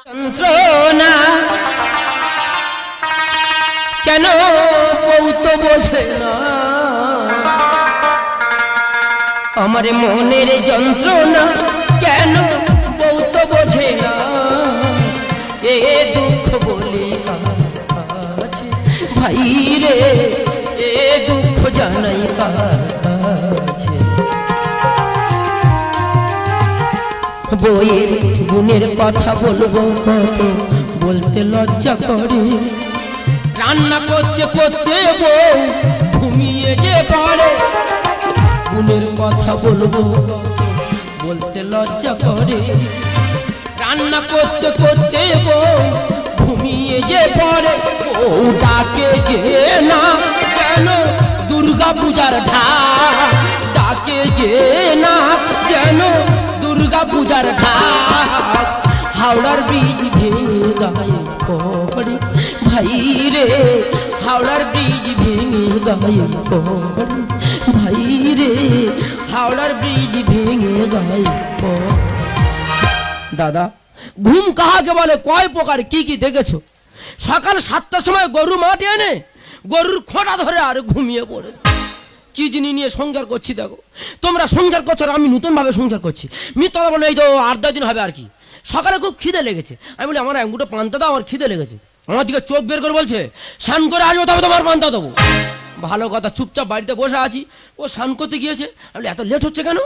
যন্ত্রণা কেন পৌত বোঝে না আমার মনের যন্ত্রণা কেন পৌত বোঝে না এ দুঃখ বলি আছে ভাই রে এ দুঃখ জানাই কাছে বইয়ের গুণের কথা বলবো কত বলতে লজ্জা করে রান্না করতে করতে বউ ঘুমিয়ে যে পড়ে গুণের কথা বলবো বলতে লজ্জা করে রান্না করতে করতে বউ ঘুমিয়ে যে পড়ে ও ডাকে যে না কেন দুর্গা পূজার ঢাক ডাকে যে না যেন দুর্গা পূজার ঢাক হাওড়ার ব্রিজ ভেঙে গায়ে পড়ে ভাই রে হাওড়ার ব্রিজ ভেঙে গায়ে পড়ে ভাই রে হাওড়ার ব্রিজ ভেঙে গায়ে পড়ে দাদা ঘুম কাহাকে বলে কয় প্রকার কি কি দেখেছো সকাল 7টার সময় গরু মাঠে এনে গরুর খোঁটা ধরে আর ঘুমিয়ে পড়েছে কি জিনিস নিয়ে সংসার করছি দেখো তোমরা সংসার করছো আমি নতুন ভাবে সংসার করছি মিথ্যা বলে এই তো 8-10 দিন হবে আর কি সকালে খুব খিদে লেগেছে আমি বলি আমার আঙ্গুটা পান্তা দাও আমার খিদে লেগেছে আমার দিকে চোখ বের করে বলছে স্নান করে আসবো তবে তোমার পান্তা দেবো ভালো কথা চুপচাপ বাড়িতে বসে আছি ও স্নান করতে গিয়েছে আমি এত লেট হচ্ছে কেন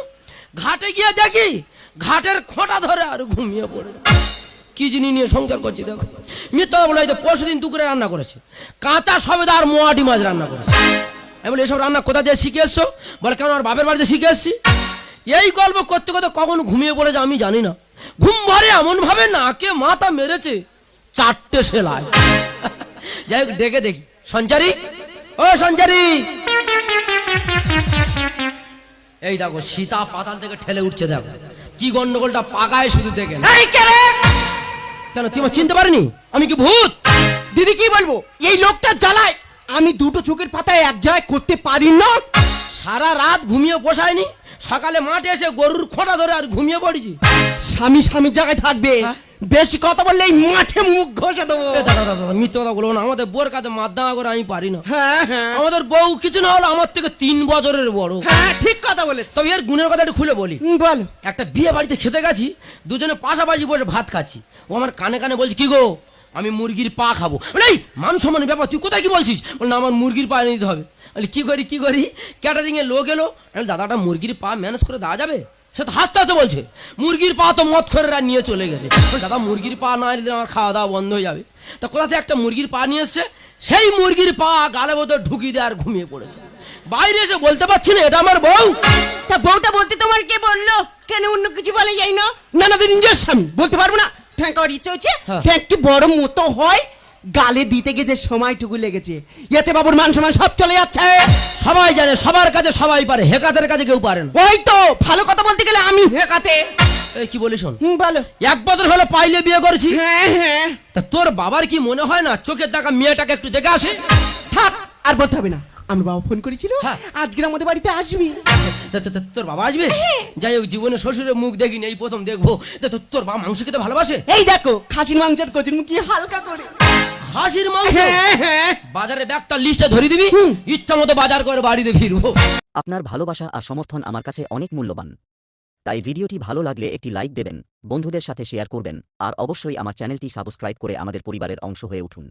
ঘাটে গিয়ে দেখি ঘাটের খোঁটা ধরে আর ঘুমিয়ে পড়েছে কি জিনিস নিয়ে সংসার করছি দেখো মিথ্যা বলে এই তো পরশুদিন দুপুরে রান্না করেছে কাঁচা সবেদা আর মোয়াটি মাছ রান্না করেছে আমি বলি এসব রান্না কোথা দিয়ে শিখে এসছো বলে কেন আমার বাপের বাড়িতে শিখে এসছি এই গল্প করতে করতে কখন ঘুমিয়ে পড়েছে আমি জানি না ঘুম ভরে এমন ভাবে নাকে মাথা মেরেছে 4টে সেলাই যাই হোক ডেকে দেখি সঞ্চারী ও সঞ্চারী এই দেখো সীতা পাতাল থেকে ঠেলে উঠছে দেখো কি গন্ডগোলটা পাকায় শুধু দেখে কেন তুমি চিনতে পারিনি আমি কি ভূত দিদি কি বলবো এই লোকটা জ্বালায় আমি দুটো চোখের পাতায় এক জায়গায় করতে পারি না সারা রাত ঘুমিয়ে বসায়নি সকালে মাঠে এসে গরুর খোঁটা ধরে আর ঘুমিয়ে পড়েছি স্বামী স্বামীর জায়গায় থাকবে বেশি কথা বললে এই মাঠে মুখ ঘষে দেবো মিথ্যে কথা বলবো না আমাদের বোর কাছে মাধ্যমা করে আমি পারি না হ্যাঁ হ্যাঁ আমাদের বউ কিছু না হলো আমার থেকে 3 বছরের বড় হ্যাঁ ঠিক কথা বলেছ তবে এর গুণের কথা একটু খুলে বলি বলো একটা বিয়ে বাড়িতে খেতে গেছি দুজনে পাশাপাশি বসে ভাত খাচ্ছি ও আমার কানে কানে বলছে কি গো আমি মুরগির পা খাবো এই মান সম্মানের ব্যাপার তুই কোথায় কি বলছিস বল না আমার মুরগির পা এনে দিতে হবে বলি কি করি ক্যাটারিং এর লোক এলো দাদাটা মুরগির পা ম্যানেজ করে দেওয়া যাবে সে তো হাসতে হাসতে বলছে মুরগির পা তো মদ খোরেরা নিয়ে চলে গেছে দাদা মুরগির পা না এনে আমার খাওয়া দাওয়া বন্ধ হয়ে যাবে তা কোথা থেকে একটা মুরগির পা নিয়ে এসছে সেই মুরগির পা গালে বোধ ঢুকিয়ে দিয়ে আর ঘুমিয়ে পড়েছে বাইরে এসে বলতে পারছি না এটা আমার বউ তা বউটা বলতে তোমার কে বললো কেন অন্য কিছু বলে যাই না না না নিজের স্বামী বলতে পারবো না ঠ্যাং খাওয়ার ইচ্ছে হচ্ছে ঠ্যাংটি বড় মতো হয় গালে দিতে গিয়ে যে সময়টুকু লেগেছে এতে বাবুর মান সম্মান সব চলে যাচ্ছে সবাই জানে সবার কাছে সবাই পারে হেকাতের কাছে কেউ পারে না ওই তো ভালো কথা বলতে গেলে আমি হেকাতে এই কি বলি শোন বলো 1 বছর হলো পাইলে বিয়ে করেছি হ্যাঁ হ্যাঁ তা তোর বাবার কি মনে হয় না চোখের দেখা মেয়েটাকে একটু দেখে আসে থাক আর বলতে হবে না আমার বাবা ফোন করেছিল আজকে আমাদের বাড়িতে আসবি তোর বাবা আসবে যাই হোক জীবনে শ্বশুরের মুখ দেখিনি এই প্রথম দেখবো তোর বাবা মাংস খেতে ভালোবাসে এই দেখো খাসির মাংসের কচির মুখ কি হালকা করে খাসির মাংস বাজারে ব্যাগটা লিস্টে ধরে দিবি ইচ্ছা মতো বাজার করে বাড়িতে ফিরবো আপনার ভালোবাসা আর সমর্থন আমার কাছে অনেক মূল্যবান তাই ভিডিওটি ভালো লাগলে একটি লাইক দেবেন বন্ধুদের সাথে শেয়ার করবেন আর অবশ্যই আমার চ্যানেলটি সাবস্ক্রাইব করে আমাদের পরিবারের অংশ হয়ে উঠুন